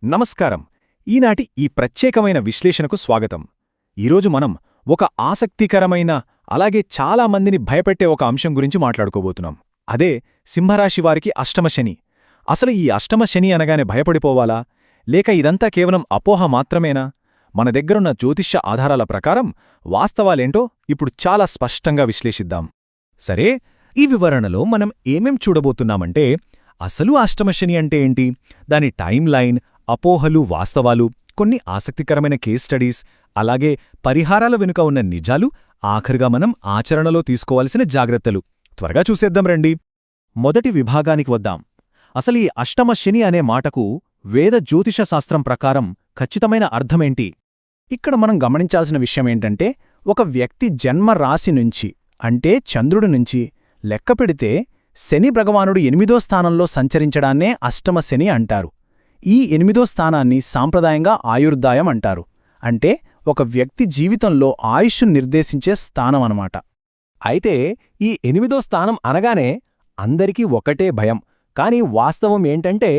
నమస్కారం. ఈనాటి ఈ ప్రత్యేకమైన విశ్లేషణకు స్వాగతం. ఈరోజు మనం ఒక ఆసక్తికరమైన అలాగే చాలామందిని భయపెట్టే ఒక అంశం గురించి మాట్లాడుకోబోతున్నాం. అదే సింహరాశివారికి అష్టమశని. అసలు ఈ అష్టమశని అనగానే భయపడిపోవాలా, లేక ఇదంతా కేవలం అపోహ మాత్రమేనా? మన దగ్గరున్న జ్యోతిష్య ఆధారాల ప్రకారం వాస్తవాలేంటో ఇప్పుడు చాలా స్పష్టంగా విశ్లేషిద్దాం. సరే, ఈ వివరణలో మనం ఏమేం చూడబోతున్నామంటే, అసలు అష్టమశని అంటే ఏంటి, దాని టైం లైన్, అపోహలు, వాస్తవాలు, కొన్ని ఆసక్తికరమైన కేస్ స్టడీస్, అలాగే పరిహారాల వెనుక ఉన్న నిజాలు, ఆఖరిగా మనం ఆచరణలో తీసుకోవాల్సిన జాగ్రత్తలు త్వరగా చూసేద్దాం రండి. మొదటి విభాగానికి వద్దాం. అసలు ఈ అష్టమశని అనే మాటకు వేద జ్యోతిష శాస్త్రం ప్రకారం ఖచ్చితమైన అర్థమేంటి? ఇక్కడ మనం గమనించాల్సిన విషయమేంటంటే, ఒక వ్యక్తి జన్మ రాశి నుంచి అంటే చంద్రుడి నుంచి లెక్కపెడితే శని భగవానుడు 8దో స్థానంలో సంచరించడాన్నే అష్టమశని అంటారు. ఈ 8దో స్థానాన్ని సాంప్రదాయంగా ఆయుర్దాయం అంటారు. అంటే ఒక వ్యక్తి జీవితంలో ఆయుష్ను నిర్దేశించే స్థానం అన్నమాట. అయితే ఈ 8దో స్థానం అనగానే అందరికీ ఒకటే భయం. కానీ వాస్తవం ఏంటంటే,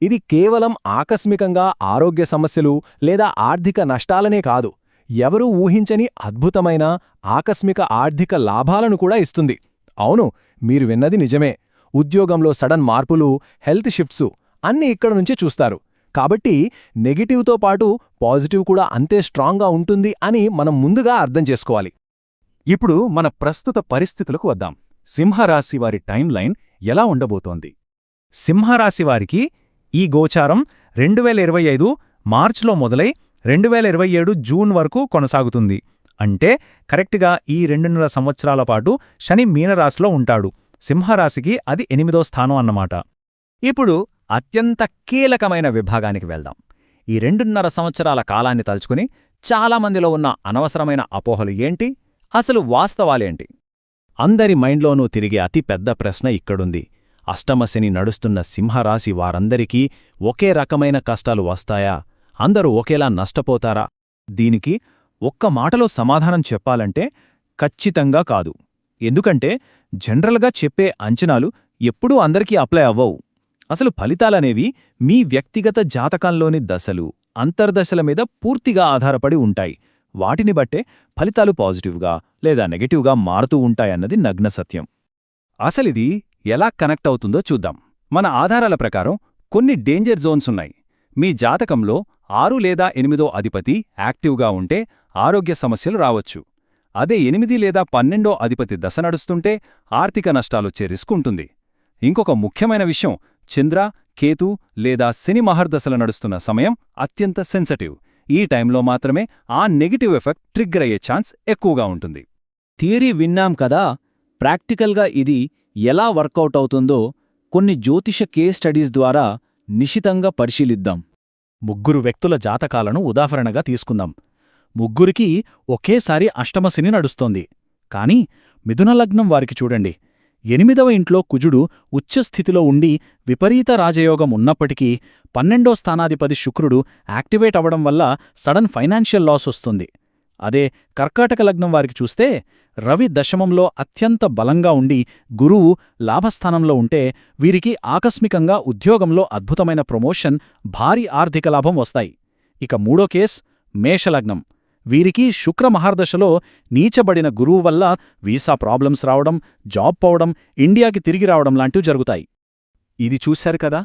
ఇది కేవలం ఆకస్మికంగా ఆరోగ్య సమస్యలు లేదా ఆర్థిక నష్టాలనే కాదు, ఎవరూ ఊహించని అద్భుతమైన ఆకస్మిక ఆర్థిక లాభాలను కూడా ఇస్తుంది. అవును, మీరు విన్నది నిజమే. ఉద్యోగంలో సడన్ మార్పులు, హెల్త్ షిఫ్ట్సు అన్నీ ఇక్కడ నుంచే చూస్తారు. కాబట్టి నెగిటివ్తో పాటు పాజిటివ్ కూడా అంతే స్ట్రాంగ్గా ఉంటుంది అని మనం ముందుగా అర్థం చేసుకోవాలి. ఇప్పుడు మన ప్రస్తుత పరిస్థితులకు వద్దాం. సింహరాశివారి టైం లైన్ ఎలా ఉండబోతోంది? సింహరాశివారికి ఈ గోచారం 2025 మార్చిలో మొదలై 2027 జూన్ వరకు కొనసాగుతుంది. అంటే కరెక్ట్గా ఈ 2.5 సంవత్సరాల పాటు శని మీనరాశిలో ఉంటాడు. సింహరాశికి అది 8దో స్థానం అన్నమాట. ఇప్పుడు అత్యంత కీలకమైన విభాగానికి వెళ్దాం. ఈ 2.5 సంవత్సరాల కాలాన్ని తలుచుకుని చాలామందిలో ఉన్న అనవసరమైన అపోహలు ఏంటి, అసలు వాస్తవాలేంటి? అందరి మైండ్లోనూ తిరిగే అతి పెద్ద ప్రశ్న ఇక్కడుంది. అష్టమశని నడుస్తున్న సింహరాశి వారందరికీ ఒకే రకమైన కష్టాలు వస్తాయా? అందరూ ఒకేలా నష్టపోతారా? దీనికి ఒక్క మాటలో సమాధానం చెప్పాలంటే ఖచ్చితంగా కాదు. ఎందుకంటే జనరల్గా చెప్పే అంచనాలు ఎప్పుడూ అందరికీ అప్లై అవ్వవు. అసలు ఫలితాలనేవి మీ వ్యక్తిగత జాతకంలోని దశలు, అంతర్దశల మీద పూర్తిగా ఆధారపడి ఉంటాయి. వాటిని బట్టే ఫలితాలు పాజిటివ్గా లేదా నెగటివ్గా మారుతూ ఉంటాయన్నది నగ్న సత్యం. అసలిది ఎలా కనెక్ట్ అవుతుందో చూద్దాం. మన ఆధారాల ప్రకారం కొన్ని డేంజర్ జోన్స్ ఉన్నాయి. మీ జాతకంలో 6 లేదా 8దో అధిపతి యాక్టివ్గా ఉంటే ఆరోగ్య సమస్యలు రావచ్చు. అదే 8 లేదా 12ో అధిపతి దశ నడుస్తుంటే ఆర్థిక నష్టాలొచ్చే రిస్క్ ఉంటుంది. ఇంకొక ముఖ్యమైన విషయం, చంద్ర, కేతు లేదా శని మహర్దశల నడుస్తున్న సమయం అత్యంత సెన్సిటివ్. ఈ టైంలో మాత్రమే ఆ నెగిటివ్ ఎఫెక్ట్ ట్రిగ్గర్ అయ్యే ఛాన్స్ ఎక్కువగా ఉంటుంది. థియరీ విన్నాం కదా, ప్రాక్టికల్గా ఇది ఎలా వర్కౌట్ అవుతుందో కొన్ని జ్యోతిష కేస్ స్టడీస్ ద్వారా నిశితంగా పరిశీలిద్దాం. 3 వ్యక్తుల జాతకాలను ఉదాహరణగా తీసుకుందాం. ముగ్గురికి ఒకేసారి అష్టమశని నడుస్తోంది. కాని మిథునలగ్నం వారికి చూడండి, 8వ ఇంట్లో కుజుడు ఉచ్చస్థితిలో ఉండి విపరీత రాజయోగం ఉన్నప్పటికీ 12ో స్థానాధిపతి శుక్రుడు యాక్టివేట్ అవడం వల్ల సడన్ ఫైనాన్షియల్ లాస్ వస్తుంది. అదే కర్కాటక లగ్నం వారికి చూస్తే రవి దశమంలో అత్యంత బలంగా ఉండి గురువు లాభస్థానంలో ఉంటే వీరికి ఆకస్మికంగా ఉద్యోగంలో అద్భుతమైన ప్రమోషన్, భారీ ఆర్థిక లాభం వస్తాయి. ఇక 3వ కేస్ మేషలగ్నం. వీరికి శుక్ర మహర్దశలో నీచబడిన గురువు వల్ల వీసా ప్రాబ్లమ్స్ రావడం, జాబ్ పోవడం, ఇండియాకి తిరిగి రావడం లాంటివి జరుగుతాయి. ఇది చూశారు కదా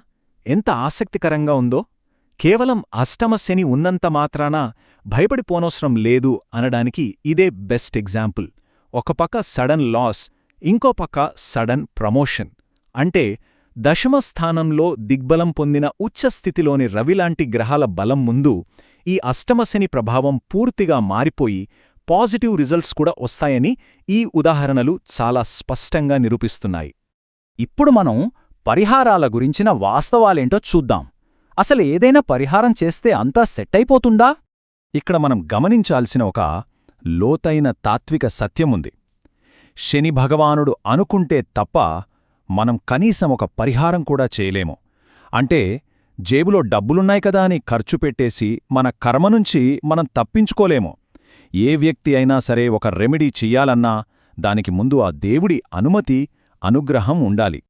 ఎంత ఆసక్తికరంగా ఉందో? కేవలం అష్టమశని ఉన్నంత మాత్రాన భయపడిపోనవసరం లేదు అనడానికి ఇదే బెస్ట్ ఎగ్జాంపుల్. ఒక పక్క సడన్ లాస్, ఇంకో పక్క సడన్ ప్రమోషన్. అంటే దశమస్థానంలో దిగ్బలం పొందిన ఉచ్చస్థితిలోని రవిలాంటి గ్రహాల బలం ముందు ఈ అష్టమశని ప్రభావం పూర్తిగా మారిపోయి పాజిటివ్ రిజల్ట్స్ కూడా వస్తాయని ఈ ఉదాహరణలు చాలా స్పష్టంగా నిరూపిస్తున్నాయి. ఇప్పుడు మనం పరిహారాల గురించిన వాస్తవాలేంటో చూద్దాం. అసలు ఏదైనా పరిహారం చేస్తే అంతా సెట్ అయిపోతుందా? ఇక్కడ మనం గమనించాల్సిన ఒక లోతైన తాత్విక సత్యముంది. శని భగవానుడు అనుకుంటే తప్ప మనం కనీసం ఒక పరిహారం కూడా చేయలేము. అంటే జేబులో డబ్బులున్నాయి కదా అని ఖర్చు పెట్టేసి మన కర్మనుంచి మనం తప్పించుకోలేము. ఏ వ్యక్తి అయినా సరే ఒక రెమెడీ చెయ్యాలన్నా దానికి ముందు ఆ దేవుడి అనుమతి, అనుగ్రహం ఉండాలి.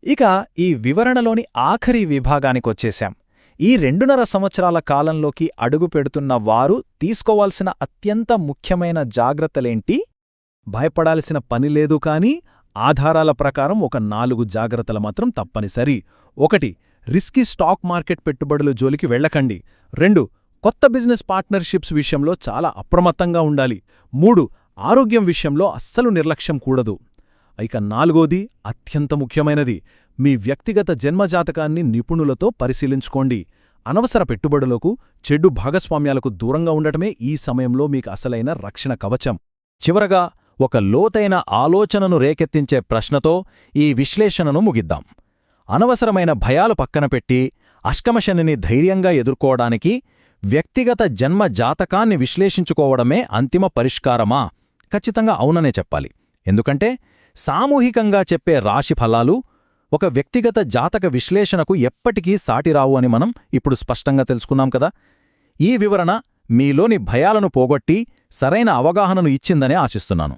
ఇక ఈ వివరణలోని ఆఖరి విభాగానికొచ్చేశాం. ఈ 2.5 సంవత్సరాల కాలంలోకి అడుగు పెడుతున్న వారు తీసుకోవాల్సిన అత్యంత ముఖ్యమైన జాగ్రత్తలేంటి? భయపడాల్సిన పని లేదు కానీ ఆధారాల ప్రకారం ఒక 4 జాగ్రత్తలు మాత్రం తప్పనిసరి. 1. రిస్కీ స్టాక్ మార్కెట్ పెట్టుబడుల జోలికి వెళ్ళకండి. 2. కొత్త బిజినెస్ పార్ట్నర్షిప్స్ విషయంలో చాలా అప్రమత్తంగా ఉండాలి. 3. ఆరోగ్యం విషయంలో అస్సలు నిర్లక్ష్యం కూడదు. ఇక 4వది అత్యంత ముఖ్యమైనది, మీ వ్యక్తిగత జన్మజాతకాన్ని నిపుణులతో పరిశీలించుకోండి. అనవసర పెట్టుబడులకు, చెడు భాగస్వామ్యాలకు దూరంగా ఉండటమే ఈ సమయంలో మీకు అసలైన రక్షణ కవచం. చివరగా ఒక లోతైన ఆలోచనను రేకెత్తించే ప్రశ్నతో ఈ విశ్లేషణను ముగిద్దాం. అనవసరమైన భయాలు పక్కనపెట్టి అష్టమశనిని ధైర్యంగా ఎదుర్కోవడానికి వ్యక్తిగత జన్మ జాతకాన్ని విశ్లేషించుకోవడమే అంతిమ పరిష్కారమా? ఖచ్చితంగా అవుననే చెప్పాలి. ఎందుకంటే సామూహికంగా చెప్పే రాశి ఫలాలు ఒక వ్యక్తిగత జాతక విశ్లేషణకు ఎప్పటికీ సాటిరావు అని మనం ఇప్పుడు స్పష్టంగా తెలుసుకున్నాం కదా. ఈ వివరణ మీలోని భయాలను పోగొట్టి సరైన అవగాహనను ఇచ్చిందనే ఆశిస్తున్నాను.